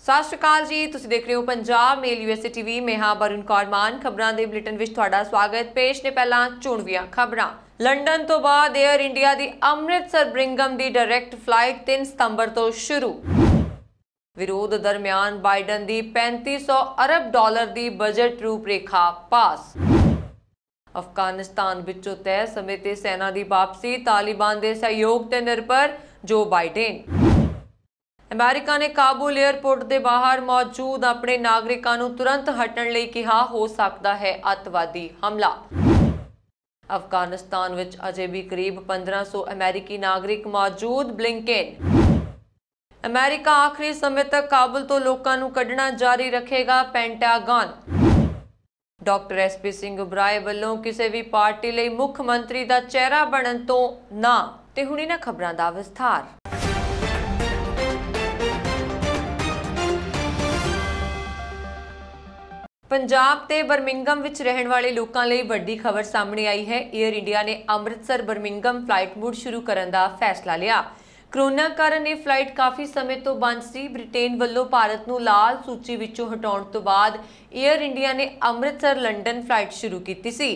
सत श्री अकाल जी, तुसीं देख रहे हो पंजाब मेल यूएसए टीवी। मैं हाँ वरुण कौर मान। खबरां दे बुलेटिन विच तुहाडा स्वागत। पेश ने पहलां चुणवीआं खबरां। लंडन तो बाद एयर इंडिया दी अमृतसर ब्रिंघम दी डायरैक्ट फ्लाइट 3 सितंबर तो शुरू। विरोध दरम्यान बाइडन दी 3500 अरब डॉलर दी बजट रूपरेखा पास। अफगानिस्तान विचों तय समय ते सेना दी वापसी, तालिबान दे सहयोग ते निर्भर जो बाइडेन। अमेरिका ने काबुल एयरपोर्ट के बाहर मौजूद अपने नागरिकों को तुरंत हटण लई कहा, हो सकता है अतवादी हमला। अफगानिस्तान विच अजे भी करीब 1500 अमेरिकी नागरिक मौजूद, ब्लिंकेन। अमेरिका आखिरी समय तक काबुल तो लोगों को कढ़ना जारी रखेगा, पेंटागन। डॉक्टर SP सिंह उबराए वालों किसी भी पार्टी लई मुख मंत्री का चेहरा बनन तो ना। ते हुणी ना खबरां दा विस्तार। पंजाब ते बर्मिंघम विच रहने वाले लोगों लिए वड्डी खबर सामने आई है। एयर इंडिया ने अमृतसर बर्मिंघम फ्लाइट मुड़ शुरू करने का फैसला लिया। कोरोना कारण यह फ्लाइट काफ़ी समय तो बंद सी। ब्रिटेन वालों भारत नूं लाल सूची विचों हटाउण तो बाद एयर इंडिया ने अमृतसर लंडन फ्लाइट शुरू की सी।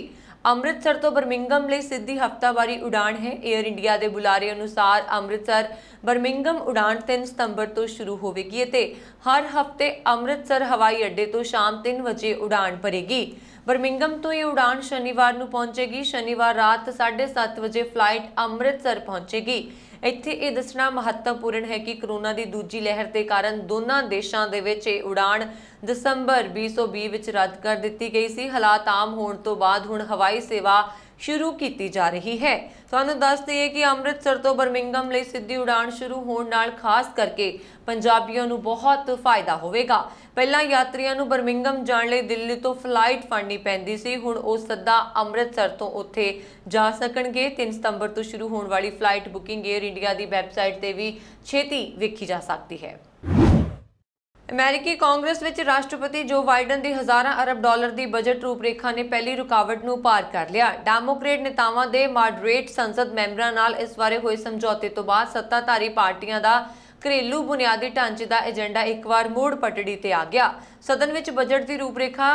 अमृतसर तो बर्मिंघम ਲਈ सीधी हफ्तावारी उड़ान है। एयर इंडिया के बुलारे अनुसार अमृतसर बर्मिंघम उड़ान 3 सितंबर तो शुरू होगी ते हर हफ्ते अमृतसर हवाई अड्डे तो शाम 3 बजे उड़ान भरेगी। बर्मिंघम तो ये उड़ान शनिवार नूं पहुंचेगी। शनिवार रात 7:30 बजे फ्लाइट अमृतसर पहुंचेगी। इत्थे ये दसना महत्वपूर्ण है कि कोरोना की दूजी लहर के कारण दोनों देशों के विच ये उड़ान दिसंबर 2020 विच रद्द कर दी गई सी। हालात आम होने तो बाद हुण हवाई सेवा शुरू की जा रही है। तुहानूं दस दईए कि अमृतसर तो बर्मिंघम लई सीधी उड़ान शुरू होने नाल खास करके पंजाबियों नूं बहुत फायदा होवेगा। पहलां यात्रियों नूं बर्मिंघम जाण लई दिल्ली तो फ्लाइट फड़नी पैंदी सी, हुण ओह सदा अमृतसर तो उत्थे जा सकणगे। 3 सितंबर तो शुरू होने वाली फ्लाइट बुकिंग एयर इंडिया की वैबसाइट ते भी छेती वेखी जा सकती है। अमेरिकी कांग्रेस विच राष्ट्रपति जो बाइडन की हज़ारां अरब डॉलर की बजट रूपरेखा ने पहली रुकावट नूं पार कर लिया। डेमोक्रेट नेतावां दे मॉडरेट संसद मैंबरां नाल इस बारे होए समझौते तो बाद सत्ताधारी पार्टियां दा घरेलू बुनियादी ढांचे का एजेंडा एक बार मुड़ पटड़ी ते आ गया। सदन विच बजट की रूपरेखा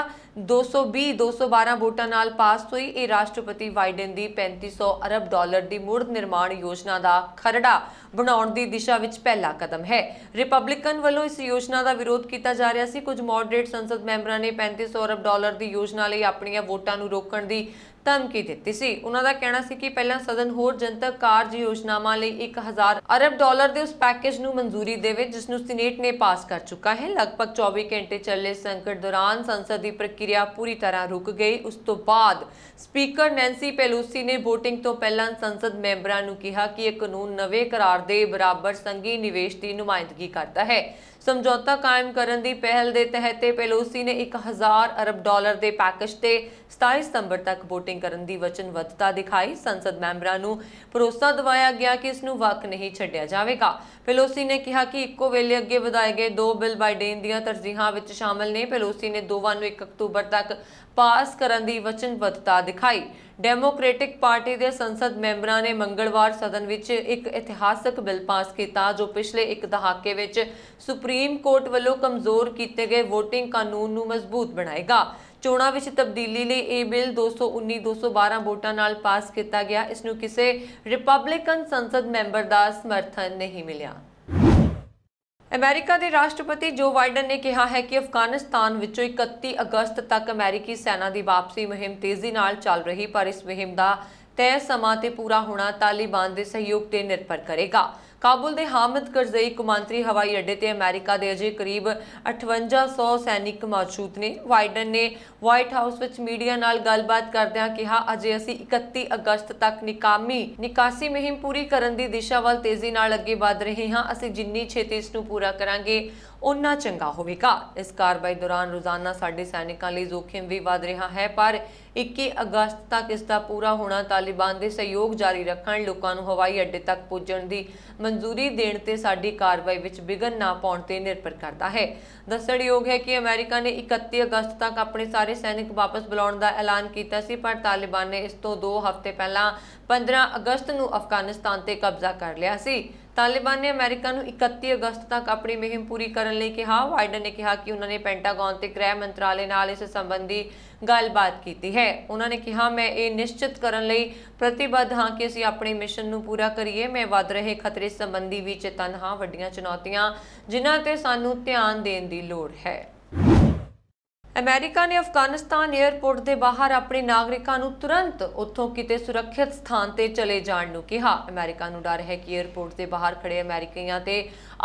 212 वोटां नाल पास हुई। ये राष्ट्रपति बाइडन की 3500 अरब डॉलर की मुड़ निर्माण योजना का खरड़ा बनाउण दी दिशा विच पहला कदम है। रिपब्लिकन वालों इस योजना का विरोध किया जा रहा सी। कुछ मॉडरेट संसद मैंबरां ने 3500 अरब डॉलर की योजना लई अपणियां वोटां नूं रोकण दी धमकी दी सी। उन्हों का कहना सी कि पहला सदन होर जनतक कार्य योजनावां लई 1000 अरब डॉलर के उस पैकेज नूं मंजूरी देवे जिसनूं सीनेट ने पास कर चुका है। लगभग 24 घंटे चले संकट दौरान संसद की प्रक्रिया पूरी तरह रुक गई। उस तो बाद स्पीकर नैंसी पेलोसी ने वोटिंग तो पहला संसद मैंबरां नूं कहा कि यह कानून नवे करार दे बराबर संघी निवेश की नुमाइंदगी करता है। समझौता कायम करने की पहल के तहत पेलोसी ने 1000 अरब डॉलर के पैकेज से 27 सितंबर तक वोटिंग करने की वचनबद्धता दिखाई। संसद मैंबरां नूं भरोसा दिवाया गया कि इसनूं वक नहीं छड्डिया जावेगा। पेलोसी ने कहा कि इक्को वेले अगे वधाए गए 2 बिल बाइडेन दीआं तरजीहां विच शामिल ने। पेलोसी ने दोवां नूं 1 अक्तूबर तक पास करने की वचनबद्धता दिखाई। डेमोक्रेटिक पार्टी के संसद मैंबरां ने मंगलवार सदन विच एक इतिहासक बिल पास किया जो पिछले एक दहाके विच सुप्रीम कोर्ट वालों कमजोर किए गए वोटिंग कानून नूं मजबूत बनाएगा। चोणां विच तब्दीली लई यह बिल 219-212 वोटां नाल पास किया गया। इसनूं किसी रिपब्लिकन संसद मैंबर का समर्थन नहीं मिलिया। अमेरिका के राष्ट्रपति जो बाइडन ने कहा है कि अफगानिस्तान विचों 31 अगस्त तक अमेरिकी सेना की वापसी मुहिम तेजी नाल चल रही, पर इस मुहिम का तय समा ते पूरा होना तालिबान के सहयोग ते निर्भर करेगा। काबुल के हामिद करजई कौमांतरी हवाई अड्डे ते अमेरिका के अजे करीब 5800 सैनिक मौजूद ने। बाइडन ने व्हाइट हाउस विच मीडिया नाल गलबात करदिआं कहा, अजे असीं 31 अगस्त तक निकासी मुहिम पूरी करने की दिशा वाल तेजी नाल अगे वध रहे हां। असीं जिन्नी छेती इसनूं पूरा करांगे उन्ना चंगा होवेगा। इस कार्रवाई दौरान रोजाना साडे सैनिकां लई जोखिम भी वध रहा है, पर 21 अगस्त तक इसका पूरा होना तालिबान के सहयोग जारी रखण, लोकां नूं हवाई अड्डे तक पुजण की मंजूरी देण ते साडी कार्रवाई विच विघन ना पाउण ते निर्भर करता है। दस्सणयोग है कि अमेरिका ने 31 अगस्त तक अपने सारे सैनिक वापस बुलाउण का ऐलान किया सी, पर तालिबान ने इस तो 2 हफ्ते पहला 15 अगस्त नूं अफगानिस्तान ते कब्जा कर लिया सी। ਤਾਲਿਬਾਨ ਨੇ ਅਮਰੀਕਾ ਨੂੰ 31 ਅਗਸਤ ਤੱਕ ਆਪਣੀ ਮੁਹਿੰਮ ਪੂਰੀ ਕਰਨ ਲਈ ਕਿਹਾ। ਬਾਈਡਨ ਨੇ ਕਿਹਾ ਕਿ ਉਹਨਾਂ ਨੇ ਪੈਂਟਾਗਨ ਤੇ ਗ੍ਰਹਿ ਮੰਤਰਾਲੇ ਨਾਲ ਇਸ ਸੰਬੰਧੀ ਗੱਲਬਾਤ ਕੀਤੀ ਹੈ। ਉਹਨਾਂ ਨੇ ਕਿਹਾ, ਮੈਂ ਇਹ ਨਿਸ਼ਚਿਤ ਕਰਨ ਲਈ ਪ੍ਰਤੀਬੱਧ ਹਾਂ ਕਿ ਅਸੀਂ ਆਪਣੇ ਮਿਸ਼ਨ ਨੂੰ ਪੂਰਾ ਕਰੀਏ। ਮੈਂ ਵੱਧ ਰਹੇ ਖਤਰੇ ਸੰਬੰਧੀ ਵੀ ਚੇਤੰਨ ਹਾਂ, ਵੱਡੀਆਂ ਚੁਣੌਤੀਆਂ ਜਿਨ੍ਹਾਂ ਤੇ ਸਾਨੂੰ ਧਿਆਨ ਦੇਣ ਦੀ ਲੋੜ ਹੈ। ਅਮਰੀਕਾ ਨੇ ਅਫਗਾਨਿਸਤਾਨ 에ਅਰਪੋਰਟ ਦੇ ਬਾਹਰ ਆਪਣੇ ਨਾਗਰਿਕਾਂ ਨੂੰ ਤੁਰੰਤ ਉੱਥੋਂ ਕਿਤੇ ਸੁਰੱਖਿਅਤ ਸਥਾਨ ਤੇ ਚਲੇ ਜਾਣ ਨੂੰ ਕਿਹਾ। ਅਮਰੀਕਾ ਨੂੰ ਡਰ ਹੈ ਕਿ 에ਅਰਪੋਰਟ ਦੇ ਬਾਹਰ ਖੜੇ ਅਮਰੀਕੀਆਂ ਤੇ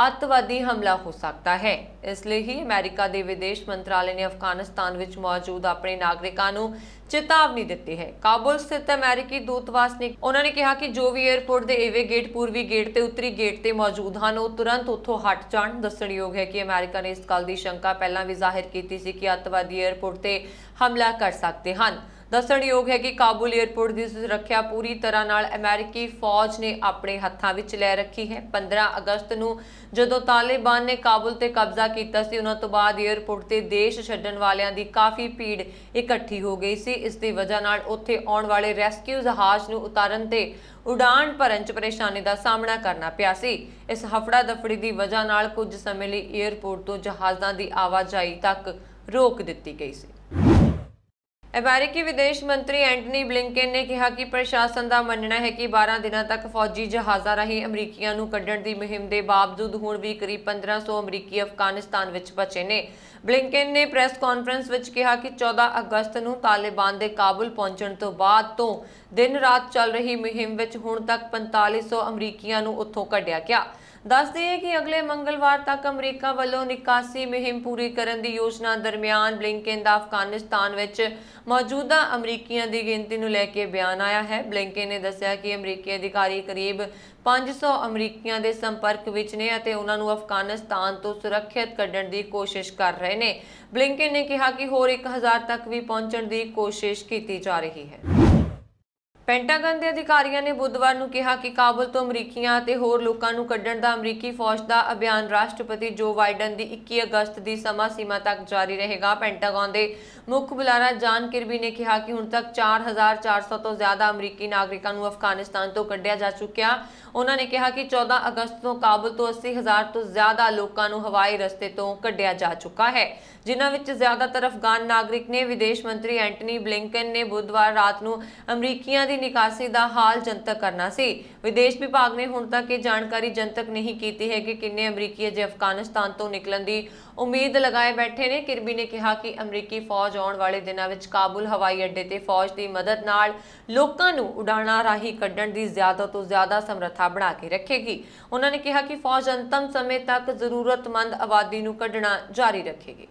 ਅੱਤਵਾਦੀ ਹਮਲਾ ਹੋ ਸਕਦਾ ਹੈ। ਇਸ ਲਈ ਹੀ ਅਮਰੀਕਾ ਦੇ ਵਿਦੇਸ਼ ਮੰਤਰਾਲੇ ਨੇ ਅਫਗਾਨਿਸਤਾਨ ਵਿੱਚ ਮੌਜੂਦ ਆਪਣੇ ਨਾਗਰਿਕਾਂ ਨੂੰ ਚੇਤਾਵਨੀ ਦਿੱਤੀ ਹੈ। ਕਾਬੁਲ ਸਥਿਤ ਅਮਰੀਕੀ ਦੂਤਵਾਸ ਨੇ ਉਹਨਾਂ ਨੇ ਕਿਹਾ ਕਿ ਜੋ ਵੀ 에ਅਰਪੋਰਟ ਦੇ ਏਵੇ ਗੇਟ, ਪੂਰਬੀ ਗੇਟ ਤੇ ਉੱਤਰੀ ਗੇਟ ਤੇ ਮੌਜੂਦ ਹਨ, ਉਹ ਤੁਰੰਤ ਉੱਥੋਂ ਹਟ ਜਾਣ। ਦੱਸਣਯੋਗ ਹੈ ਕਿ ਅਮਰੀਕਾ ਨੇ ਇਸ ਗੱਲ ਦੀ ਸ਼ੰਕਾ ਪਹਿਲਾਂ ਵੀ ਜ਼ਾਹਿਰ ਕੀਤੀ ਸੀ ਕਿ ਅੱਤਵਾਦੀ 에ਅਰਪੋਰਟ ਤੇ ਹਮਲਾ ਕਰ ਸਕਦੇ ਹਨ। ਦੱਸਣਯੋਗ ਹੈ ਕਿ ਕਾਬੁਲ 에ਅਰਪੋਰਟ ਦੀ ਸੁਰੱਖਿਆ ਪੂਰੀ ਤਰ੍ਹਾਂ ਨਾਲ ਅਮਰੀਕੀ ਫੌਜ ਨੇ ਆਪਣੇ ਹੱਥਾਂ ਵਿੱਚ ਲੈ ਰੱਖੀ ਹੈ। 15 ਅਗਸਤ ਨੂੰ ਜਦੋਂ ਤਾਲਿਬਾਨ ਨੇ ਕਾਬੁਲ ਤੇ ਕਬਜ਼ਾ ਕੀਤਾ ਸੀ, ਉਹਨਾਂ ਤੋਂ ਬਾਅਦ 에ਅਰਪੋਰਟ ਤੇ ਦੇਸ਼ ਛੱਡਣ ਵਾਲਿਆਂ ਦੀ ਕਾਫੀ ਭੀੜ ਇਕੱਠੀ ਹੋ ਗਈ ਸੀ। ਇਸ ਦੀ ਵਜ੍ਹਾ ਨਾਲ ਉੱਥੇ ਆਉਣ ਵਾਲੇ ਰੈਸਕਿਊ ਜਹਾਜ਼ ਨੂੰ ਉਤਾਰਨ ਤੇ ਉਡਾਣ ਭਰਨ 'ਚ ਪਰੇਸ਼ਾਨੀ ਦਾ ਸਾਹਮਣਾ ਕਰਨਾ ਪਿਆ ਸੀ। ਇਸ ਹਫੜਾ ਦਫੜੀ ਦੀ ਵਜ੍ਹਾ ਨਾਲ ਕੁਝ ਸਮੇਂ ਲਈ 에ਅਰਪੋਰਟ ਤੋਂ ਜਹਾਜ਼ਾਂ ਦੀ ਆਵਾਜਾਈ ਤੱਕ ਰੋਕ ਦਿੱਤੀ ਗਈ ਸੀ। ਅਮਰੀਕੀ ਵਿਦੇਸ਼ ਮੰਤਰੀ ਐਂਟਨੀ ਬਲਿੰਕਨ ਨੇ ਕਿਹਾ ਕਿ ਪ੍ਰਸ਼ਾਸਨ ਦਾ ਮੰਨਣਾ ਹੈ ਕਿ 12 ਦਿਨਾਂ ਤੱਕ ਫੌਜੀ ਜਹਾਜ਼ਾਂ ਰਾਹੀਂ ਅਮਰੀਕੀਆਂ ਨੂੰ ਕੱਢਣ ਦੀ ਮੁਹਿੰਮ ਦੇ ਬਾਵਜੂਦ ਹੁਣ ਵੀ ਕਰੀਬ 1500 ਅਮਰੀਕੀ ਅਫਗਾਨਿਸਤਾਨ ਵਿੱਚ ਬਚੇ ਨੇ। ਬਲਿੰਕਨ ਨੇ ਪ੍ਰੈਸ ਕਾਨਫਰੰਸ ਵਿੱਚ ਕਿਹਾ ਕਿ 14 ਅਗਸਤ ਨੂੰ ਤਾਲਿਬਾਨ ਦੇ ਕਾਬੁਲ ਪਹੁੰਚਣ ਤੋਂ ਬਾਅਦ ਤੋਂ ਦਿਨ ਰਾਤ ਚੱਲ ਰਹੀ ਮੁਹਿੰਮ ਵਿੱਚ ਹੁਣ ਤੱਕ 4500 ਅਮਰੀਕੀਆਂ ਨੂੰ ਉੱਥੋਂ ਕੱਢਿਆ ਗਿਆ। ਦੱਸ ਦਈਏ ਕਿ ਅਗਲੇ ਮੰਗਲਵਾਰ ਤੱਕ ਅਮਰੀਕਾ ਵੱਲੋਂ ਨਿਕਾਸੀ ਮੁਹਿੰਮ ਪੂਰੀ ਕਰਨ ਦੀ ਯੋਜਨਾ ਦਰਮਿਆਨ ਬਲਿੰਕਨ ਦਾ ਅਫਗਾਨਿਸਤਾਨ ਵਿੱਚ ਮੌਜੂਦਾ ਅਮਰੀਕੀਆਂ ਦੀ ਗਿਣਤੀ ਨੂੰ ਲੈ ਕੇ ਬਿਆਨ ਆਇਆ ਹੈ। ਬਲਿੰਕਨ ਨੇ ਦੱਸਿਆ ਕਿ ਅਮਰੀਕੀ ਅਧਿਕਾਰੀ ਕਰੀਬ 500 ਅਮਰੀਕੀਆਂ ਦੇ ਸੰਪਰਕ ਵਿੱਚ ਨੇ ਅਤੇ ਉਹਨਾਂ ਨੂੰ ਅਫਗਾਨਿਸਤਾਨ ਤੋਂ ਸੁਰੱਖਿਅਤ ਕੱਢਣ ਦੀ ਕੋਸ਼ਿਸ਼ ਕਰ ਰਹੇ ਨੇ। ਬਲਿੰਕਨ ਨੇ ਕਿਹਾ ਕਿ ਹੋਰ 1000 ਤੱਕ ਵੀ ਪਹੁੰਚਣ ਦੀ ਕੋਸ਼ਿਸ਼ ਕੀਤੀ ਜਾ ਰਹੀ ਹੈ। ਪੈਂਟਾਗਨ ਦੇ ਅਧਿਕਾਰੀਆਂ ਨੇ ਬੁੱਧਵਾਰ ਨੂੰ ਕਿਹਾ ਕਿ ਕਾਬੁਲ ਤੋਂ ਅਮਰੀਕੀਆਂ ਅਤੇ ਹੋਰ ਲੋਕਾਂ ਨੂੰ ਕੱਢਣ ਦਾ ਅਮਰੀਕੀ ਫੌਜ ਦਾ ਅਭਿਆਨ ਰਾਸ਼ਟਰਪਤੀ ਜੋ ਬਾਈਡਨ ਦੀ 21 ਅਗਸਤ ਦੀ ਸਮਾਂ ਸੀਮਾ ਤੱਕ ਜਾਰੀ ਰਹੇਗਾ। ਪੈਂਟਾਗਨ ਦੇ ਮੁੱਖ ਬੁਲਾਰਾ ਜਾਨ ਕਿਰਬੀ ਨੇ ਕਿਹਾ ਕਿ ਹੁਣ ਤੱਕ 4400 ਤੋਂ ਜ਼ਿਆਦਾ ਅਮਰੀਕੀ ਨਾਗਰਿਕਾਂ ਨੂੰ ਅਫਗਾਨਿਸਤਾਨ ਤੋਂ ਕੱਢਿਆ ਜਾ ਚੁੱਕਿਆ। ਉਹਨਾਂ ਨੇ ਕਿਹਾ ਕਿ 14 ਅਗਸਤ ਤੋਂ ਕਾਬੁਲ ਤੋਂ 80000 ਤੋਂ ਜ਼ਿਆਦਾ ਲੋਕਾਂ ਨੂੰ ਹਵਾਈ ਰਸਤੇ ਤੋਂ ਕੱਢਿਆ ਜਾ ਚੁੱਕਾ ਹੈ, ਜਿਨ੍ਹਾਂ ਵਿੱਚ ਜ਼ਿਆਦਾਤਰ ਅਫਗਾਨ ਨਾਗਰਿਕ ਨੇ। ਵਿਦੇਸ਼ ਮੰਤਰੀ ਐਂਟਨੀ ਬਲਿੰਕਨ ਨੇ ਬੁੱਧਵਾਰ ਰਾਤ ਨੂੰ ਅਮਰੀਕੀਆਂ ਦੀ ਨਿਕਾਸੀ ਦਾ ਹਾਲ ਜਨਤਕ ਕਰਨਾ ਸੀ। ਵਿਦੇਸ਼ ਵਿਭਾਗ ਨੇ ਹੁਣ ਤੱਕ ਇਹ ਜਾਣਕਾਰੀ ਜਨਤਕ ਨਹੀਂ ਕੀਤੀ ਹੈ ਕਿ ਕਿੰਨੇ ਅਮਰੀਕੀ ਅਜੇ ਅਫਗਾਨਿਸਤਾਨ ਤੋਂ ਨਿਕਲਣ ਦੀ ਉਮੀਦ ਲਗਾਏ ਬੈਠੇ ਨੇ। ਕਿਰਬੀ ਨੇ ਕਿਹਾ ਕਿ ਅਮਰੀਕੀ ਫੌਜ ਆਉਣ ਵਾਲੇ ਦਿਨਾਂ ਵਿੱਚ ਕਾਬੁਲ ਹਵਾਈ ਅੱਡੇ ਤੇ ਫੌਜ ਦੀ ਮਦਦ ਨਾਲ ਲੋਕਾਂ ਨੂੰ ਉਡਾਣਾਂ ਰਾਹੀਂ ਕੱਢਣ ਦੀ ਜ਼ਿਆਦਾ ਤੋਂ ਜ਼ਿਆਦਾ ਸਮਰੱਥਾ ਬਣਾ ਕੇ ਰੱਖੇਗੀ। ਉਹਨਾਂ ਨੇ ਕਿਹਾ ਕਿ ਫੌਜ ਅੰਤਮ ਸਮੇਂ ਤੱਕ ਜ਼ਰੂਰਤਮੰਦ ਆਬਾਦੀ ਨੂੰ ਕੱਢਣਾ ਜਾਰੀ ਰੱਖੇਗੀ।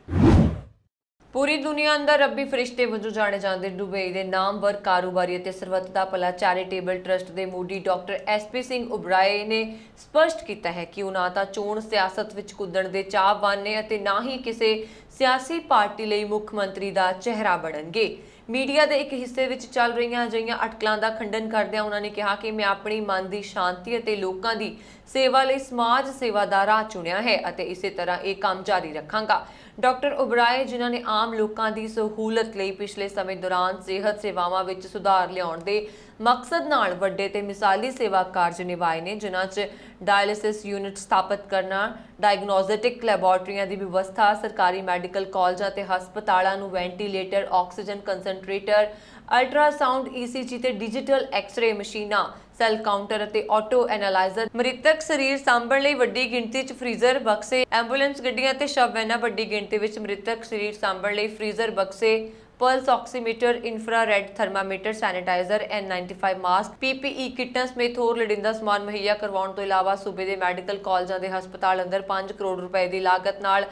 ਪੂਰੀ ਦੁਨੀਆ ਅੰਦਰ ਰੱਬੀ ਫਰਿਸ਼ਤੇ ਵਜੋਂ ਜਾਣੇ ਜਾਂਦੇ ਦੁਬਈ ਦੇ ਨਾਮਵਰ ਕਾਰੋਬਾਰੀ ਅਤੇ ਸਰਬੱਤ ਦਾ ਭਲਾ ਚੈਰੀਟੇਬਲ ਟਰਸਟ ਦੇ Moody doctor SP Singh Oberoi ਨੇ ਸਪਸ਼ਟ ਕੀਤਾ ਹੈ ਕਿ ਉਹ ਨਾ ਤਾਂ ਚੋਣ ਸਿਆਸਤ ਵਿੱਚ ਕੁੱਦਣ ਦੇ ਚਾਹਵਾਨ ਨੇ ਅਤੇ ਨਾ ਹੀ ਕਿਸੇ ਸਿਆਸੀ ਪਾਰਟੀ ਲਈ ਮੁੱਖ ਮੰਤਰੀ ਦਾ ਚਿਹਰਾ ਬਣਨਗੇ। ਮੀਡੀਆ ਦੇ ਇੱਕ ਹਿੱਸੇ ਵਿੱਚ ਚੱਲ ਰਹੀਆਂ ਅਜਿਹੀਆਂ ਅਟਕਲਾਂ ਦਾ ਖੰਡਨ ਕਰਦਿਆਂ ਉਹਨਾਂ ਨੇ ਕਿਹਾ ਕਿ ਮੈਂ ਆਪਣੀ ਮਨ ਦੀ ਸ਼ਾਂਤੀ ਅਤੇ ਲੋਕਾਂ ਦੀ ਸੇਵਾ ਲਈ ਸਮਾਜ ਸੇਵਾ ਦਾ ਰਾਹ ਚੁਣਿਆ ਹੈ ਅਤੇ ਇਸੇ ਤਰ੍ਹਾਂ ਇਹ ਕੰਮ ਜਾਰੀ ਰੱਖਾਂਗਾ। ਡਾਕਟਰ ਉਬਰਾਏ, ਜਿਨ੍ਹਾਂ ਨੇ ਆਮ ਲੋਕਾਂ ਦੀ ਸਹੂਲਤ ਲਈ ਪਿਛਲੇ ਸਮੇਂ ਦੌਰਾਨ ਸਿਹਤ ਸੇਵਾਵਾਂ ਵਿੱਚ ਸੁਧਾਰ ਲਿਆਉਣ ਦੇ ਮਕਸਦ ਨਾਲ ਵੱਡੇ ਤੇ ਮਿਸਾਲੀ ਸੇਵਾ ਕਾਰਜ ਨਿਭਾਏ ਨੇ, ਜਿਨ੍ਹਾਂ 'ਚ ਡਾਇਲਿਸਿਸ ਯੂਨਿਟ ਸਥਾਪਿਤ ਕਰਨਾ, ਡਾਇਗਨੋਸਟਿਕ ਲੈਬੋਰੇਟਰੀਆਂ ਦੀ ਵਿਵਸਥਾ, ਸਰਕਾਰੀ ਮੈਡੀਕਲ ਕਾਲਜਾਂ ਤੇ ਹਸਪਤਾਲਾਂ ਨੂੰ ਵੈਂਟੀਲੇਟਰ, ਆਕਸੀਜਨ ਕੰਸੈਂਟਰੇਟਰ, ਅਲਟਰਾਸਾਊਂਡ, ECG ਤੇ ਡਿਜੀਟਲ ਐਕਸ-ਰੇ ਮਸ਼ੀਨਾਂ, ਸੈੱਲ ਕਾਊਂਟਰ ਅਤੇ ਆਟੋ ਐਨਾਲਾਈਜ਼ਰ, ਮ੍ਰਿਤਕ ਸਰੀਰ ਸਾਂਭਣ ਲਈ ਵੱਡੀ ਗਿਣਤੀ 'ਚ ਫ੍ਰੀਜ਼ਰ ਬਕਸੇ, ਐਂਬੂਲੈਂਸ ਗੱਡੀਆਂ ਤੇ ਸ਼ਵ ਵੈਨਾਂ, ਵੱਡੀ ਗਿਣਤੀ ਵਿੱਚ ਮ੍ਰਿਤਕ ਸਰੀਰ ਸਾਂਭਣ ਲਈ ਫ੍ਰੀਜ਼ਰ ਬਕਸੇ, pulse oximeter, infrared thermometer, sanitiser, N95 mask, PPE ਕਿੱਟਾਂ ਸਮੇਤ ਹੋਰ ਲੋੜੀਂਦਾ ਸਮਾਨ ਮੁਹੱਈਆ ਕਰਵਾਉਣ ਤੋਂ ਇਲਾਵਾ ਸੂਬੇ ਦੇ ਮੈਡੀਕਲ ਕਾਲਜਾਂ ਦੇ ਹਸਪਤਾਲ ਅੰਦਰ 5 ਕਰੋੜ ਰੁਪਏ ਦੀ ਲਾਗਤ ਨਾਲ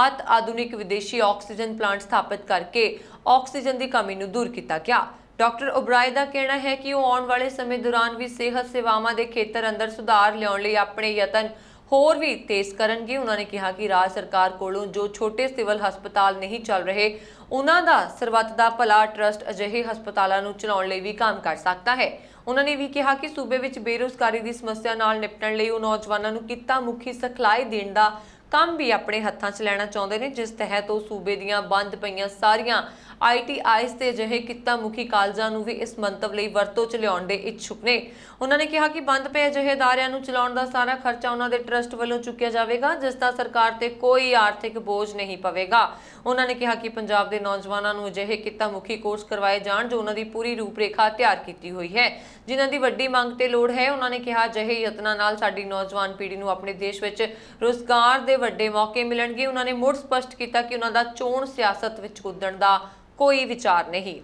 ਅਤ ਆਧੁਨਿਕ ਵਿਦੇਸ਼ੀ ਆਕਸੀਜਨ ਪਲਾਂਟ ਸਥਾਪਿਤ ਕਰਕੇ ਆਕਸੀਜਨ ਦੀ ਕਮੀ ਨੂੰ ਦੂਰ ਕੀਤਾ ਗਿਆ। ਡਾਕਟਰ ਉਬਰਾਏ ਦਾ ਕਹਿਣਾ ਹੈ ਕਿ ਉਹ ਆਉਣ ਵਾਲੇ ਸਮੇਂ ਦੌਰਾਨ ਵੀ ਸਿਹਤ ਸੇਵਾਵਾਂ ਦੇ ਖੇਤਰ ਅੰਦਰ ਸੁਧਾਰ ਲਿਆਉਣ ਲਈ ਆਪਣੇ ਯਤਨ ਹੋਰ ਵੀ ਤੇਜ਼ ਕਰਨਗੇ। ਉਹਨਾਂ ਨੇ ਕਿਹਾ ਕਿ ਰਾਜ ਸਰਕਾਰ ਕੋਲੋਂ ਜੋ ਛੋਟੇ ਸਿਵਲ ਹਸਪਤਾਲ ਨਹੀਂ ਚੱਲ ਰਹੇ, ਉਹਨਾਂ ਦਾ ਸਰਬੱਤ ਦਾ ਭਲਾ ਟਰਸਟ ਅਜਿਹੇ ਹਸਪਤਾਲਾਂ ਨੂੰ ਚਲਾਉਣ ਲਈ ਵੀ ਕੰਮ ਕਰ ਸਕਦਾ ਹੈ। ਉਹਨਾਂ ਨੇ ਵੀ ਕਿਹਾ ਕਿ ਸੂਬੇ ਵਿੱਚ ਬੇਰੁਜ਼ਗਾਰੀ ਦੀ ਸਮੱਸਿਆ ਨਾਲ ਨਿਪਟਣ ਲਈ ਉਹ ਨੌਜਵਾਨਾਂ ਨੂੰ ਕਿੱਤਾ ਮੁਖੀ ਸਿਖਲਾਈ ਦੇਣ ਦਾ ਕੰਮ ਵੀ ਆਪਣੇ ਹੱਥਾਂ 'ਚ ਲੈਣਾ ਚਾਹੁੰਦੇ ਨੇ, जिस तहत ਉਹ सूबे ਦੀਆਂ ਬੰਦ ਪਈਆਂ ਸਾਰੀਆਂ ITIs ਤੇ ਅਜਿਹੇ ਕਿੱਤਾ ਮੁਖੀ ਕਾਲਜਾਂ ਨੂੰ ਵੀ ਇਸ ਮੰਤਵ ਲਈ ਵਰਤੋਂ 'ਚ ਲਿਆਉਣ ਦੇ ਇੱਛੁਕ ਨੇ। ਉਹਨਾਂ ਨੇ ਕਿਹਾ ਕਿ ਬੰਦ ਪਏ ਅਜਿਹੇ ਅਦਾਰਿਆਂ ਨੂੰ ਚਲਾਉਣ ਦਾ ਸਾਰਾ ਖਰਚਾ ਉਹਨਾਂ ਦੇ ਟਰਸਟ ਵੱਲੋਂ ਚੁੱਕਿਆ ਜਾਵੇਗਾ, ਜਿਸ ਦਾ ਸਰਕਾਰ ਤੇ ਕੋਈ ਆਰਥਿਕ ਬੋਝ ਨਹੀਂ ਪਵੇਗਾ। ਉਹਨਾਂ ਨੇ ਕਿਹਾ ਕਿ ਪੰਜਾਬ ਦੇ ਨੌਜਵਾਨਾਂ ਨੂੰ ਅਜਿਹੇ ਕਿੱਤਾ ਮੁਖੀ ਕੋਰਸ ਕਰਵਾਏ ਜਾਣ ਜੋ ਉਹਨਾਂ ਦੀ ਪੂਰੀ ਰੂਪਰੇਖਾ ਤਿਆਰ ਕੀਤੀ ਹੋਈ ਹੈ, ਜਿਨ੍ਹਾਂ ਦੀ ਵੱਡੀ ਮੰਗ ਤੇ ਲੋੜ ਹੈ। ਉਹਨਾਂ ਨੇ ਕਿਹਾ ਅਜਿਹੇ ਯਤਨਾਂ ਨਾਲ ਸਾਡੀ ਨੌਜਵਾਨ ਪੀੜ੍ਹੀ ਨੂੰ ਆਪਣੇ ਦੇਸ਼ ਵਿੱਚ ਰੁਜ਼ਗਾਰ ਦੇ ਵੱਡੇ ਮੌਕੇ ਮਿਲਣਗੇ। ਉਹਨਾਂ ਨੇ ਮੁੜ ਸਪਸ਼ਟ ਕੀਤਾ ਕਿ ਉਹਨਾਂ ਦਾ ਚੋਣ ਸਿਆਸਤ ਵਿੱਚ ਕੁੱਦਣ ਦਾ ਕੋਈ ਵਿਚਾਰ ਨਹੀਂ।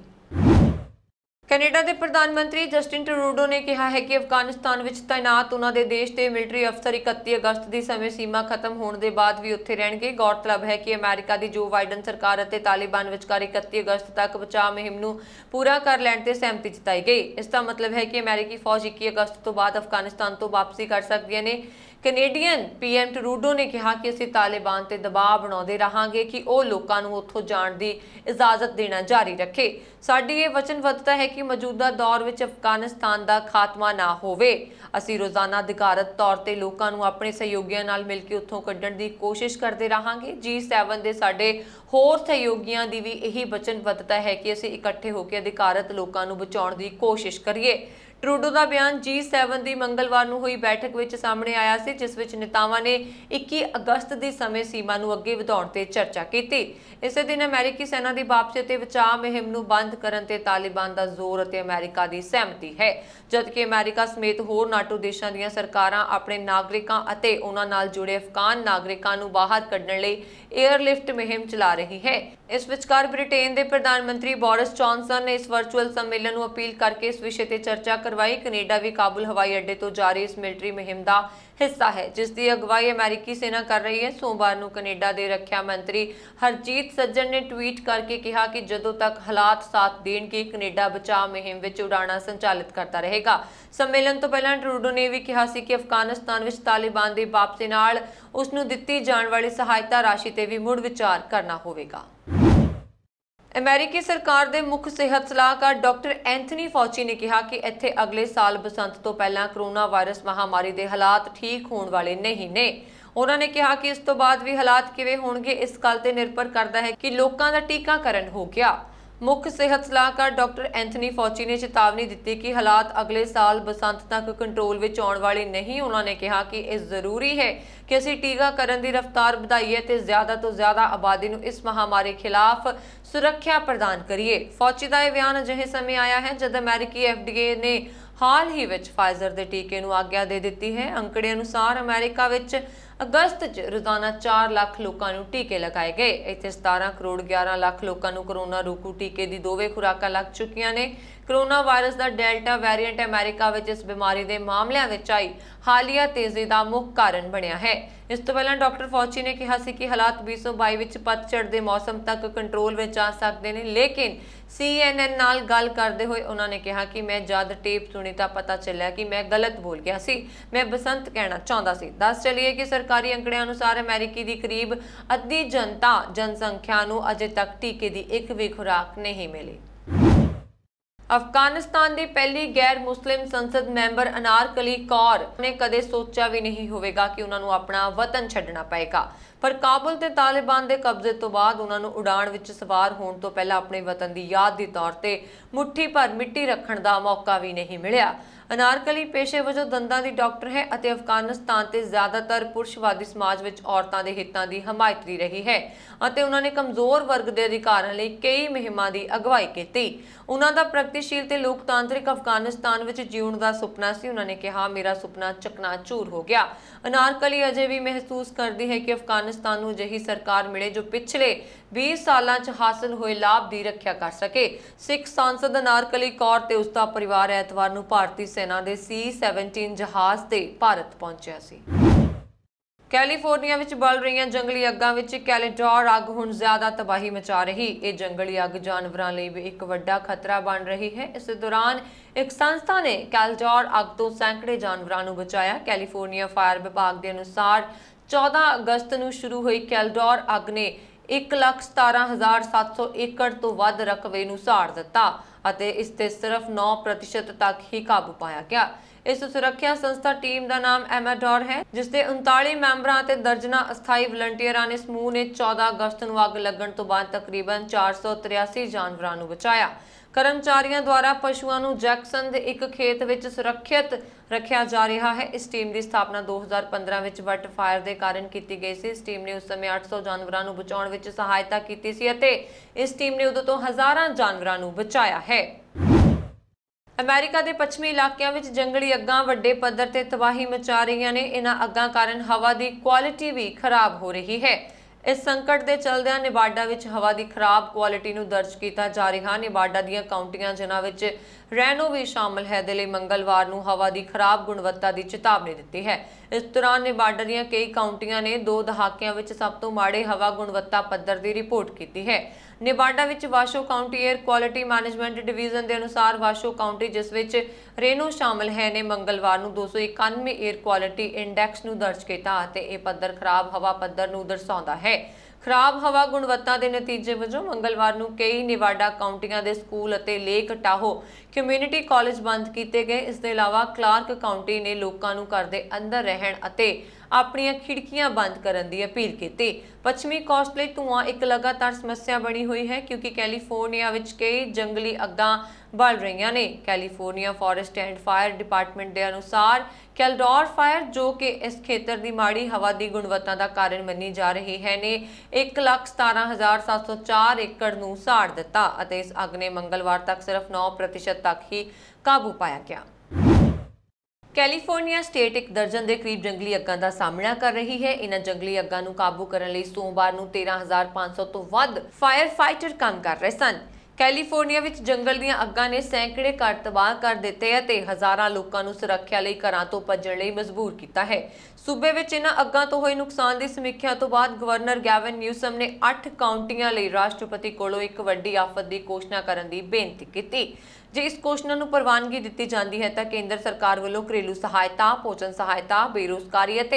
ਕੈਨੇਡਾ ਦੇ ਪ੍ਰਧਾਨ ਮੰਤਰੀ ਜਸਟਿਨ ਟਰੂਡੋ ਨੇ ਕਿਹਾ ਹੈ ਕਿ ਅਫਗਾਨਿਸਤਾਨ ਵਿੱਚ ਤਾਇਨਾਤ ਉਹਨਾਂ ਦੇ ਦੇਸ਼ ਦੇ ਮਿਲਟਰੀ ਅਫਸਰ 31 ਅਗਸਤ ਦੀ ਸਮੇਂ ਸੀਮਾ ਖਤਮ ਹੋਣ ਦੇ ਬਾਅਦ ਵੀ ਉੱਥੇ ਰਹਿਣਗੇ। ਗੌਰਤਲਬ ਹੈ ਕਿ ਅਮਰੀਕਾ ਦੀ ਜੋ ਬਾਈਡਨ ਸਰਕਾਰ ਅਤੇ ਤਾਲਿਬਾਨ ਵਿਚਕਾਰ 31 ਅਗਸਤ ਤੱਕ ਬਚਾਅ ਮੁਹਿੰਮ ਨੂੰ ਪੂਰਾ ਕਰ ਲੈਣ ਤੇ ਸਹਿਮਤੀ ਜਤਾਈ ਗਈ। ਇਸ ਦਾ ਮਤਲਬ ਹੈ ਕਿ ਅਮਰੀਕੀ ਫੌਜ 21 ਅਗਸਤ ਤੋਂ ਬਾਅਦ ਅਫਗਾਨਿਸਤਾਨ ਤੋਂ ਵਾਪਸੀ ਕਰ ਸਕਦੀਆਂ ਨੇ। ਕੈਨੇਡੀਅਨ PM ਟਰੂਡੋ ਨੇ ਕਿਹਾ ਕਿ ਅਸੀਂ ਤਾਲਿਬਾਨ ਤੇ ਦਬਾਅ ਬਣਾਉਂਦੇ ਰਹਾਂਗੇ ਕਿ ਉਹ ਲੋਕਾਂ ਨੂੰ ਉੱਥੋਂ ਜਾਣ ਦੀ ਇਜਾਜ਼ਤ ਦੇਣਾ ਜਾਰੀ ਰੱਖੇ। ਸਾਡੀ ਇਹ ਵਚਨਬੱਧਤਾ ਹੈ ਕਿ ਮੌਜੂਦਾ ਦੌਰ ਵਿੱਚ ਅਫਗਾਨਿਸਤਾਨ ਦਾ ਖਾਤਮਾ ਨਾ ਹੋਵੇ। ਅਸੀਂ ਰੋਜ਼ਾਨਾ ਅਧਿਕਾਰਤ ਤੌਰ ਤੇ ਲੋਕਾਂ ਨੂੰ ਆਪਣੇ ਸਹਿਯੋਗੀਆਂ ਨਾਲ ਮਿਲ ਕੇ ਉੱਥੋਂ ਕੱਢਣ ਦੀ ਕੋਸ਼ਿਸ਼ ਕਰਦੇ ਰਹਾਂਗੇ। G7 ਦੇ ਸਾਡੇ ਹੋਰ ਸਹਿਯੋਗੀਆਂ ਦੀ ਵੀ ਇਹੀ ਵਚਨਬੱਧਤਾ ਹੈ ਕਿ ਅਸੀਂ ਇਕੱਠੇ ਹੋ ਕੇ ਅਧਿਕਾਰਤ ਲੋਕਾਂ ਨੂੰ ਬਚਾਉਣ ਦੀ ਕੋਸ਼ਿਸ਼ ਕਰੀਏ। ਟਰੂਡੋ ਦਾ ਬਿਆਨ G7 ਦੀ ਮੰਗਲਵਾਰ ਨੂੰ ਹੋਈ ਬੈਠਕ ਵਿੱਚ ਸਾਹਮਣੇ ਆਇਆ ਸੀ, ਜਿਸ ਵਿੱਚ ਨੇਤਾਵਾਂ ਨੇ 21 ਅਗਸਤ ਦੀ ਸਮੇਂ ਸੀਮਾ ਨੂੰ ਅੱਗੇ ਵਧਾਉਣ ਤੇ ਚਰਚਾ ਕੀਤੀ। ਇਸੇ ਦਿਨ ਅਮਰੀਕੀ ਸੈਨਾ ਦੀ ਵਾਪਸੀ ਅਤੇ ਬਚਾਅ ਮੁਹਿੰਮ ਨੂੰ ਬੰਦ ਕਰਨ ਤੇ ਤਾਲਿਬਾਨ ਦਾ ਜ਼ੋਰ ਅਤੇ ਅਮਰੀਕਾ ਦੀ ਸਹਿਮਤੀ ਹੈ, ਜਦਕਿ ਅਮਰੀਕਾ ਸਮੇਤ ਹੋਰ ਨਾਟੋ ਦੇਸ਼ਾਂ ਦੀਆਂ ਸਰਕਾਰਾਂ ਆਪਣੇ ਨਾਗਰਿਕਾਂ ਅਤੇ ਉਹਨਾਂ ਨਾਲ ਜੁੜੇ ਅਫਗਾਨ ਨਾਗਰਿਕਾਂ ਨੂੰ ਬਾਹਰ ਕੱਢਣ ਲਈ 에ਅਰਲਿਫਟ ਮੁਹਿੰਮ ਚਲਾ ਰਹੀ ਹੈ। ਇਸ ਵਿਚਕਾਰ ਬ੍ਰਿਟੇਨ ਦੇ ਪ੍ਰਧਾਨ ਮੰਤਰੀ ਬੋਰਿਸ ਜੌਨਸਨ ਨੇ ਇਸ ਵਰਚੁਅਲ ਸੰਮੇਲਨ ਨੂੰ ਅਪੀਲ ਕਰਕੇ ਇਸ ਵਿਸ਼ੇ ਤੇ ਚਰਚਾ ਕਰਵਾਈ। ਕੈਨੇਡਾ ਵੀ ਕਾਬੁਲ ਹਵਾਈ ਅੱਡੇ ਤੋਂ ਜਾਰੀ ਇਸ ਮਿਲਟਰੀ ਮੁਹਿੰਮ ਦਾ ਹਿੱਸਾ ਹੈ, ਜਿਸ ਦੀ ਅਗਵਾਈ ਅਮਰੀਕੀ ਸੈਨਾ ਕਰ ਰਹੀ ਹੈ। ਸੋਮਵਾਰ ਨੂੰ ਕੈਨੇਡਾ ਦੇ ਰੱਖਿਆ ਮੰਤਰੀ ਹਰਜੀਤ ਸੱਜਣ ਨੇ ਟਵੀਟ ਕਰਕੇ ਕਿਹਾ ਕਿ ਜਦੋਂ ਤੱਕ ਹਾਲਾਤ ਸਾਥ ਦੇਣਗੇ ਕੈਨੇਡਾ ਬਚਾਅ ਮੁਹਿੰਮ ਵਿੱਚ ਉਡਾਣਾਂ ਸੰਚਾਲਿਤ ਕਰਦਾ ਰਹੇਗਾ। ਸੰਮੇਲਨ ਤੋਂ ਪਹਿਲਾਂ ਟਰੂਡੋ ਨੇ ਵੀ ਕਿਹਾ ਸੀ ਕਿ ਅਫਗਾਨਿਸਤਾਨ ਵਿੱਚ ਤਾਲਿਬਾਨ ਦੀ ਵਾਪਸੀ ਨਾਲ ਉਸ ਨੂੰ ਦਿੱਤੀ ਜਾਣ ਵਾਲੀ ਸਹਾਇਤਾ ਰਾਸ਼ੀ ਤੇ ਵੀ ਮੁੜ ਵਿਚਾਰ ਕਰਨਾ ਹੋਵੇਗਾ। ਅਮਰੀਕੀ ਸਰਕਾਰ ਦੇ ਮੁੱਖ ਸਿਹਤ ਸਲਾਹਕਾਰ ਡਾਕਟਰ ਐਂਥਨੀ ਫੌਚੀ ਨੇ ਕਿਹਾ ਕਿ ਇੱਥੇ ਅਗਲੇ ਸਾਲ ਬਸੰਤ ਤੋਂ ਪਹਿਲਾਂ ਕਰੋਨਾ ਵਾਇਰਸ ਮਹਾਮਾਰੀ ਦੇ ਹਾਲਾਤ ਠੀਕ ਹੋਣ ਵਾਲੇ ਨਹੀਂ ਨੇ। ਉਹਨਾਂ ਨੇ ਕਿਹਾ ਕਿ ਇਸ ਤੋਂ ਬਾਅਦ ਵੀ ਹਾਲਾਤ ਕਿਵੇਂ ਹੋਣਗੇ ਇਸ ਗੱਲ ਤੇ ਨਿਰਭਰ ਕਰਦਾ ਹੈ ਕਿ ਲੋਕਾਂ ਦਾ ਟੀਕਾਕਰਨ ਹੋ ਗਿਆ। ਮੁੱਖ ਸਿਹਤ ਸਲਾਹਕਾਰ ਡਾਕਟਰ ਐਂਥਨੀ ਫੌਚੀ ਨੇ ਚੇਤਾਵਨੀ ਦਿੱਤੀ ਕਿ ਹਾਲਾਤ ਅਗਲੇ ਸਾਲ ਬਸੰਤ ਤੱਕ ਕੰਟਰੋਲ ਵਿੱਚ ਆਉਣ ਵਾਲੇ ਨਹੀਂ। ਉਹਨਾਂ ਨੇ ਕਿਹਾ ਕਿ ਇਹ ਜ਼ਰੂਰੀ ਹੈ ਕਿ ਅਸੀਂ ਟੀਕਾਕਰਨ ਦੀ ਰਫ਼ਤਾਰ ਵਧਾਈਏ ਤੇ ਜ਼ਿਆਦਾ ਤੋਂ ਜ਼ਿਆਦਾ ਆਬਾਦੀ ਨੂੰ ਇਸ ਮਹਾਮਾਰੀ ਖਿਲਾਫ ਸੁਰੱਖਿਆ ਪ੍ਰਦਾਨ ਕਰੀਏ। ਫੌਚੀ ਦਾ ਇਹ ਬਿਆਨ ਅਜਿਹੇ ਸਮੇਂ ਆਇਆ ਹੈ ਜਦ ਅਮਰੀਕੀ FDA ਨੇ ਹਾਲ ਹੀ ਵਿੱਚ ਫਾਈਜ਼ਰ ਦੇ ਟੀਕੇ ਨੂੰ ਆਗਿਆ ਦੇ ਦਿੱਤੀ ਹੈ। ਅੰਕੜੇ ਅਨੁਸਾਰ ਅਮਰੀਕਾ ਵਿੱਚ ਅਗਸਤ 'ਚ ਰੋਜ਼ਾਨਾ 4 ਲੱਖ ਲੋਕਾਂ ਨੂੰ ਟੀਕੇ ਲਗਾਏ ਗਏ। ਇੱਥੇ 17 ਕਰੋੜ 11 ਲੱਖ ਲੋਕਾਂ ਨੂੰ ਕੋਰੋਨਾ ਰੋਕੂ ਟੀਕੇ ਦੀ ਦੋਵੇਂ ਖੁਰਾਕਾਂ ਲੱਗ ਚੁੱਕੀਆਂ ਨੇ। ਕੋਰੋਨਾ ਵਾਇਰਸ ਦਾ ਡੈਲਟਾ ਵੈਰੀਐਂਟ ਅਮਰੀਕਾ ਵਿੱਚ ਇਸ ਬਿਮਾਰੀ ਦੇ ਮਾਮਲਿਆਂ ਵਿੱਚ ਆਈ ਹਾਲੀਆ ਤੇਜ਼ੀ ਦਾ ਮੁੱਖ ਕਾਰਨ ਬਣਿਆ ਹੈ। ਇਸ ਤੋਂ ਪਹਿਲਾਂ ਡਾਕਟਰ ਫੌਚੀ ਨੇ ਕਿਹਾ ਸੀ ਕਿ ਹਾਲਾਤ 2022 ਵਿੱਚ ਪਤਝੜ ਦੇ ਮੌਸਮ ਤੱਕ ਕੰਟਰੋਲ ਵਿੱਚ ਆ ਸਕਦੇ ਨੇ, ਲੇਕਿਨ CNN ਨਾਲ ਗੱਲ ਕਰਦੇ ਹੋਏ ਉਹਨਾਂ ਨੇ ਕਿਹਾ ਕਿ ਮੈਂ ਜਦ ਟੇਪ ਸੁਣੀ ਤਾਂ ਪਤਾ ਚੱਲਿਆ ਕਿ ਮੈਂ ਗਲਤ ਬੋਲ ਗਿਆ ਸੀ, ਮੈਂ ਬਸੰਤ ਕਹਿਣਾ ਚਾਹੁੰਦਾ ਸੀ। ਦੱਸ ਚੱਲੀਏ ਕਿ ਸਰਕਾਰੀ ਅੰਕੜਿਆਂ ਅਨੁਸਾਰ ਅਮਰੀਕੀ ਦੀ ਕਰੀਬ ਅੱਧੀ ਜਨਸੰਖਿਆ ਨੂੰ ਅਜੇ ਤੱਕ ਟੀਕੇ ਦੀ ਇੱਕ ਵੀ ਖੁਰਾਕ ਨਹੀਂ ਮਿਲੀ। ਅਫਗਾਨਿਸਤਾਨ ਦੀ ਪਹਿਲੀ ਗੈਰ ਮੁਸਲਿਮ ਸੰਸਦ ਮੈਂਬਰ ਅਨਾਰਕਲੀ ਕੌਰ ਨੇ ਕਦੇ ਸੋਚਿਆ ਵੀ ਨਹੀਂ ਹੋਵੇਗਾ ਕਿ ਉਹਨਾਂ ਨੂੰ ਆਪਣਾ ਵਤਨ ਛੱਡਣਾ ਪਏਗਾ, ਪਰ ਕਾਬੁਲ ਤੇ ਤਾਲਿਬਾਨ ਦੇ ਕਬਜ਼ੇ ਤੋਂ ਬਾਅਦ ਉਹਨਾਂ ਨੂੰ ਉਡਾਣ ਵਿੱਚ ਸਵਾਰ ਹੋਣ ਤੋਂ ਪਹਿਲਾਂ ਆਪਣੇ ਵਤਨ ਦੀ ਯਾਦ ਦੇ ਤੌਰ ਤੇ ਮੁੱਠੀ ਭਰ ਮਿੱਟੀ ਰੱਖਣ ਦਾ ਮੌਕਾ ਵੀ ਨਹੀਂ ਮਿਲਿਆ। ਅਨਾਰਕਲੀ ਪੇਸ਼ੇ ਵਜੋਂ ਦੰਦਾਂ ਦੀ ਡਾਕਟਰ ਹੈ ਅਤੇ ਅਫਗਾਨਿਸਤਾਨ ਤੇ ਜ਼ਿਆਦਾਤਰ ਪੁਰਸ਼ਵਾਦੀ ਸਮਾਜ ਵਿੱਚ ਔਰਤਾਂ ਦੇ ਹਿੱਤਾਂ ਦੀ ਹਮਾਇਤਰੀ ਰਹੀ ਹੈ ਅਤੇ ਉਹਨਾਂ ਨੇ ਕਮਜ਼ੋਰ ਵਰਗ ਦੇ ਅਧਿਕਾਰਾਂ ਲਈ ਕਈ ਮੁਹਿੰਮਾਂ ਦੀ ਅਗਵਾਈ ਕੀਤੀ। ਉਹਨਾਂ ਦਾ ਪ੍ਰਗਤੀਸ਼ੀਲ ਤੇ ਲੋਕਤਾਂਤਰਿਕ ਅਫਗਾਨਿਸਤਾਨ ਵਿੱਚ ਜਿਉਣ ਦਾ ਸੁਪਨਾ ਸੀ। ਉਹਨਾਂ ਨੇ ਕਿਹਾ, ਮੇਰਾ ਸੁਪਨਾ ਚਕਨਾਚੂਰ ਹੋ ਗਿਆ। ਅਨਾਰਕਲੀ ਅਜੇ ਵੀ ਮਹਿਸੂਸ ਕਰਦੀ ਹੈ ਕਿ ਅਫਗਾਨਿਸਤਾਨ ਨੂੰ ਅਜਿਹੀ ਸਰਕਾਰ ਮਿਲੇ ਜੋ ਪਿਛਲੇ 20 ਸਾਲਾਂ 'ਚ ਹਾਸਲ ਹੋਏ ਲਾਭ ਦੀ ਰੱਖਿਆ ਕਰ ਸਕੇ। ਸਿੱਖ ਸਾਂਸਦ ਅਨਾਰਕਲੀ ਕੌਰ ਤੇ ਉਸ ਦਾ ਪਰਿਵਾਰ ਐਤਵਾਰ ਨੂੰ ਭਾਰਤੀ ਸੈਨਾ ਦੇ C-17 ਜਹਾਜ਼ ਤੇ ਭਾਰਤ ਪਹੁੰਚਿਆ ਸੀ। ਕੈਲੀਫੋਰਨੀਆ ਵਿੱਚ ਬਲ ਰਹੀਆਂ ਜੰਗਲੀ ਅੱਗਾਂ ਵਿੱਚ ਕੈਲੀਡੋਰ ਅੱਗ ਹੁਣ ਜ਼ਿਆਦਾ ਤਬਾਹੀ ਮਚਾ ਰਹੀ। ਇਹ ਜੰਗਲੀ ਅੱਗ ਜਾਨਵਰਾਂ ਲਈ ਵੀ ਇੱਕ ਵੱਡਾ ਖਤਰਾ ਬਣ ਰਹੀ ਹੈ। ਇਸ ਦੌਰਾਨ ਇੱਕ ਸੰਸਥਾ ਨੇ ਕੈਲੀਡੋਰ ਅੱਗ ਤੋਂ ਸੈਂਕੜੇ ਜਾਨਵਰਾਂ ਨੂੰ ਬਚਾਇਆ। ਕੈਲੀਫੋਰਨੀਆ ਫਾਇਰ ਵਿਭਾਗ ਦੇ ਅਨੁਸਾਰ 14 ਅਗਸਤ ਨੂੰ ਸ਼ੁਰੂ ਹੋਈ ਕੈਲੀਡੋਰ ਅੱਗ ਨੇ 1,17,700 ਏਕੜ ਤੋਂ ਵੱਧ ਰਕਬੇ ਨੂੰ ਸਾੜ ਦਿੱਤਾ ਅਤੇ ਇਸ ਤੇ ਸਿਰਫ 9% ਤੱਕ ਹੀ ਕਾਬੂ ਪਾਇਆ ਗਿਆ। इस सुरक्षा संस्था टीम का नाम एमाडोर है, जिसके 39 मैंबरां ते दर्जनां अस्थाई वलंटियरां ने समूह ने 14 अगस्त नूं अग लगण तो बाद तकरीबन 483 जानवरां नूं बचाया। कर्मचारियों द्वारा पशुओं को जैक्सन के एक खेत में सुरक्षित रखा जा रहा है। इस टीम की स्थापना 2015 में बट फायर के कारण की गई सी। इस टीम ने उस समय 800 जानवरों को बचाने में सहायता की सी। इस टीम ने उदों तो हज़ारां जानवरों को बचाया है। अमेरिका के पश्चिमी इलाकों में जंगली अग्गां वड्डे पद्धर ते तबाही मचा रही ने। इन्हां अग्गां कारण हवा की क्वालिटी भी खराब हो रही है। इस संकट के चलद्या नेवाडा में हवा की खराब क्वालिटी नूं दर्ज किया जा रहा। नेवाडा दी काउंटियां जिन्हां विच रैनो भी शामिल है दे लई मंगलवार नूं हवा की खराब गुणवत्ता की चेतावनी दी है। इस दौरान नेवाडा दी कई काउंटियां ने 2 दहाकियां विच सब तो माड़े हवा गुणवत्ता पद्धर की रिपोर्ट की है। नेवाडा विच Washoe county air quality management division के अनुसार वाशो काउंटी जिस विच रेनो शामिल है ने मंगलवार नूं 291 एयर क्वालिटी इंडैक्स नूं दर्ज किया। यह पद्धर खराब हवा पद्धर नूं दर्शाउंदा है। खराब हवा गुणवत्ता के नतीजे वजों मंगलवार नूं कई नेवाडा काउंटियां के स्कूल और लेक टाहो कम्यूनिटी कॉलेज बंद किए गए। इसके अलावा क्लार्क काउंटी ने लोगों को घर के अंदर रहन और अपनी खिड़कियां बंद करने की अपील की। पश्चिमी कोस्ट लई धुआं एक लगातार समस्या बनी हुई है, क्योंकि कैलीफोर्निया विच कई जंगली अग्गां बल रही ने। California forest and fire department के अनुसार कैलडोर फायर, जो कि इस खेतर की माड़ी हवा की गुणवत्ता का कारण मनी जा रही है, ने 1,17,704 एकड़ नूं साड़ दिता। इस अग ने मंगलवार तक सिर्फ 9% तक ही काबू पाया गया। कैलीफोर्निया स्टेट एक दर्जन के करीब जंगली अग्गां का सामना कर रही है। इन्हां जंगली अग्गां नूं काबू करने लई सोमवार नूं 13,500 तो वध फायर फाइटर काम कर रहे सन। कैलीफोर्निया विच जंगल दीआं अग्गां ने सैकड़े घर तबाह कर दिते ते हज़ारां लोकां नूं सुरक्षा लई घरां तो भज्जण लई मजबूर किया है। सूबे विच इन्हां अग्गां तो होए नुकसान की समीक्षा तो बाद गवर्नर गैविन न्यूसम ने 8 काउंटियां लई राष्ट्रपति कोलों एक वड्डी आफत की घोषणा करने की बेनती की। जे इस घोषणा नूं प्रवानगी दी जाती है तो केंद्र सरकार वालों घरेलू सहायता, भोजन सहायता, बेरोजगारी और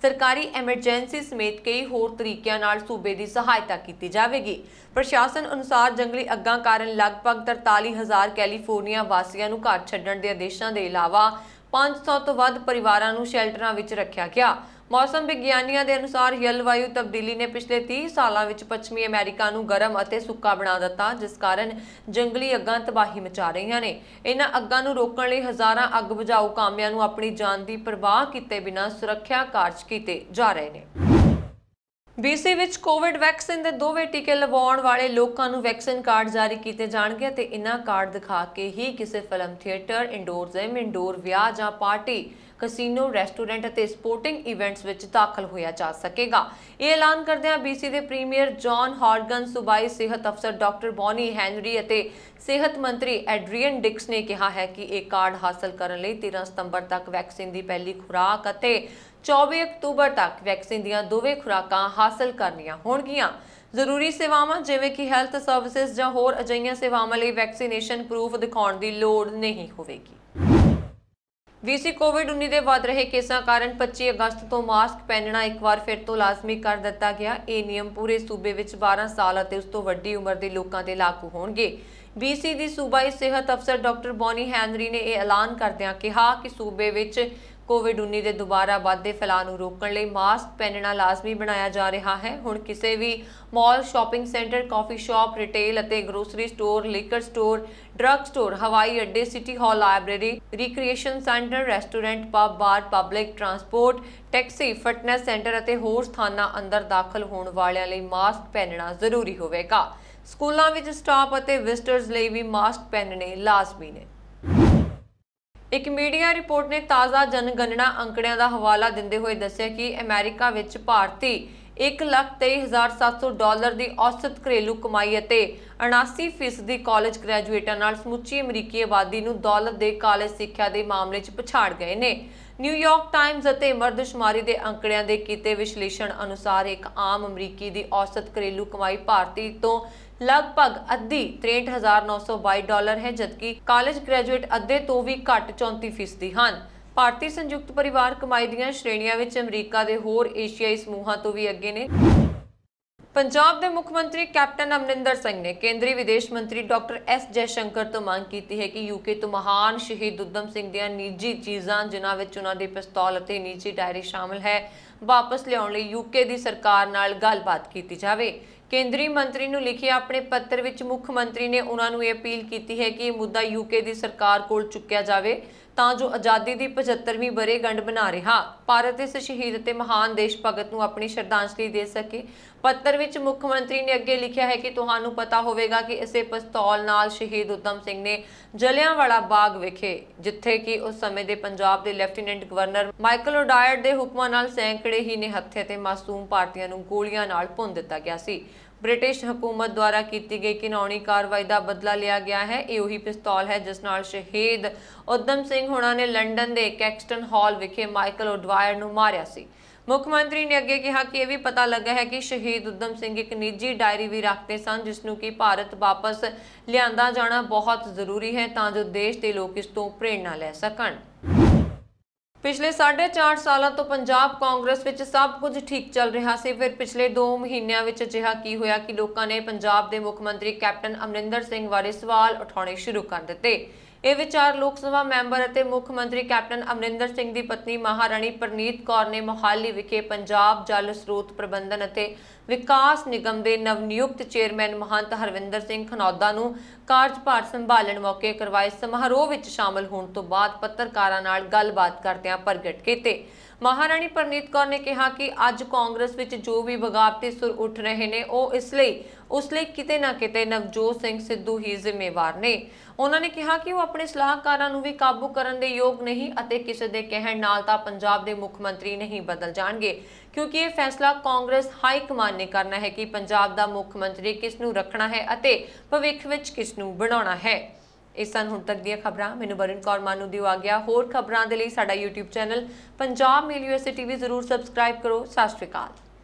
सरकारी एमरजेंसी समेत कई होर तरीकों नाल सूबे की सहायता की जाएगी। प्रशासन अनुसार जंगली अग्गां कारण लगभग 43,000 कैलीफोर्निया वासियों को घर छड्डण के आदेशों के अलावा 500 तो वध परिवारां नूं शैल्टरां विच रखा गया। मौसम विग्यानियों के अनुसार जलवायु तब्दीली ने पिछले 30 सालों में पश्चिमी अमेरिका नूं गर्म और सुक्का बना दिता, जिस कारण जंगली अग्गां तबाही मचा रही ने। इन्हां अग्गां नूं रोकण लई हज़ारां अग बुझाऊ कामिਆਂ नूं अपनी जान की परवाह किए बिना सुरक्षा कार्ज किए जा रहे हैं। BC विच कोविड वैक्सीन के 2 टीके लवाउण वाले लोगों को वैक्सीन कार्ड जारी किए जाएंगे ते इन्हां कार्ड दिखा के ही किसी film theatre, indoor gym, indoor विआह जां पार्टी, कसीनो, रेस्टोरेंट और स्पोर्टिंग इवेंट्स विच दाखिल होया जा सकेगा। ये ऐलान करदिआं BC के प्रीमियर जॉन हॉर्गन, सूबाई सेहत अफसर डॉक्टर बॉनी हैनरी और सेहत मंत्री एड्रीयन डिक्स ने कहा है कि एक कार्ड हासिल करने लई 13 सितंबर तक वैक्सीन की पहली खुराक और 24 अक्तूबर तक वैक्सीन दी 2 खुराकां हासिल करनियां होणगियां। जरूरी सेवावां जिवें कि हैल्थ सर्विसेज जां होर अजिहियां सेवावां लई वैक्सीनेशन प्रूफ दिखाउण दी लोड़ नहीं होवेगी। BC कोविड-19 के वध रहे केसां कारण 25 अगस्त तो मास्क पहनना एक बार फिर तो लाजमी कर दिता गया। ये नियम पूरे सूबे विच 12 साल और उस तो वड्डी उम्र के लोगों ते लागू होणगे। BC की सूबाई सेहत अफसर डॉक्टर बॉनी हैनरी ने यह ऐलान करदिआं कहा कि सूबे विच कोविड-19 के दोबारा बढ़ते फैलाव को रोकने लई मास्क पहनना लाजमी बनाया जा रहा है। हुण किसी भी mall, shopping centre, coffee shop, retail और grocery store, liquor store, drug store, हवाई अड्डे, city hall, library, recreation centre, restaurant, pub, bar, public transport, taxi, fitness centre और होर स्थानां अंदर दाखिल होने वालियां लई मास्क पहनना जरूरी होवेगा। स्कूलों विच स्टाफ और विजिटर्स लई भी मास्क पहनने लाजमी ने। एक मीडिया रिपोर्ट ने ताज़ा जनगणना अंकड़ियां का हवाला दिंदे हुए दस्सिया कि अमेरिका विच भारती $1,23,700 की औसत घरेलू कमाई और 79% कॉलेज ग्रैजुएटां नाल समुची अमरीकी आबादी नूं दौलत के कॉलेज सिक्ख्या के मामले च पछाड़ गए ने। न्यूयॉर्क टाइम्स और मरदशुमारी के अंकड़ियां के कीते विश्लेषण अनुसार एक आम अमरीकी की औसत घरेलू कमाई भारती तो लगभग अद्धी $63,922 है, जबकि कॉलेज ग्रैजुएट अद्धे तो भी घट 34% हैं। भारतीय संयुक्त परिवार कमाई दीआं श्रेणियां विच अमरीका के होर एशियाई समूहां तो भी अगे ने। पंजाब के मुख्य मंत्री कैप्टन अमरिंदर सिंह ने केंद्रीय विदेश मंत्री डॉक्टर एस जयशंकर तो मांग की है कि यूके तो महान शहीद उधम सिंह दी निजी चीज़ां जिन्हां विच उन्हां दी पिस्तौल अते निजी डायरी शामिल है वापस लियाउण लई यूके दी सरकार नाल गलबात कीती जावे। केंद्रीय मंत्री नूं लिखे अपने पत्र विच मुख्य मंत्री ने उन्हां नूं अपील की है कि मुद्दा यूके दी सरकार कोल चुक्या जावे तां जो आज़ादी दी 75वीं वरेगंढ बना रहा भारत इस शहीद ते महान देश भगत नूं अपनी श्रद्धांजलि दे सके। पत्र विच मुख्यमंत्री ने अगे लिखा है कि तुहानूं पता होवेगा कि इसे पिस्तौल नाल शहीद उधम सिंह ने जलियांवाला बाग विखे जिथे कि उस समय दे पंजाब दे लैफ्टीनेंट गवर्नर माइकल ओडायड दे हुक्मां नाल सैकड़े ही निहत्थे ते मासूम भारतीयां नूं गोलियां नाल भुन दिता गया सी। ब्रिटिश हुकूमत द्वारा की गई घिनौनी कार्रवाई का बदला लिया गया है। ये वही पिस्तौल है जिस नाल शहीद उधम सिंह होना ने लंडन के कैक्सटन हॉल विखे माइकल ओडवायर नूं मारिया सी। मुख्यमंत्री ने अगे कहा कि यह भी पता लगा है कि शहीद उधम सिंह एक निजी डायरी भी रखते सन जिसनों कि भारत वापस लियांदा जाना बहुत जरूरी है तां जो देश के लोग इस तों प्रेरणा लै सकण। पिछले 4.5 सालों तो पंजाब कांग्रेस विच सब कुछ ठीक चल रहा सी। फिर पिछले 2 महीनों विच अजिहा की होया कि लोगों ने पंजाब के मुख्य मंत्री कैप्टन अमरिंदर सिंह बारे सवाल उठाने शुरू कर दिते। ये विचार लोक सभा मैंबर अते मुख्य मंत्री कैप्टन अमरिंदर सिंह की पत्नी महाराणी परनीत कौर ने मोहाली विखे पंजाब जल स्रोत प्रबंधन अते विकास निगम के नवनियुक्त चेयरमैन महंत हरविंदर सिंह खनौदा नूं कार्यभार संभालण मौके करवाए समारोह विच शामिल होने तो बाद पत्रकारां नाल गलबात करदिआं प्रगट कीते। महाराणी परनीत कौर ने कहा कि अज कांग्रेस विच जो भी बगावती सुर उठ रहे ने उसलिए किते ना किते नवजोत सिंह सिद्धू ही जिम्मेवार ने। उन्होंने कहा कि वो अपने सलाहकारां नूं भी काबू करन दे योग नहीं अते किसी दे कहण नाल तां पंजाब दे मुख्य मंत्री नहीं बदल जाणगे क्योंकि ये फैसला कांग्रेस हाई कमान ने करना है कि पंजाब दा मुख्य मंत्री किस नूं रखना है अते भविख विच किस नूं बनाउणा है। इस सन हुण तक दी खबरां मैनूं वरुण कौर मानू दिओ आ गया। होर खबरां दे लई साडा YouTube channel Punjab mail USA TV जरूर सबसक्राइब करो। सत श्री अकाल।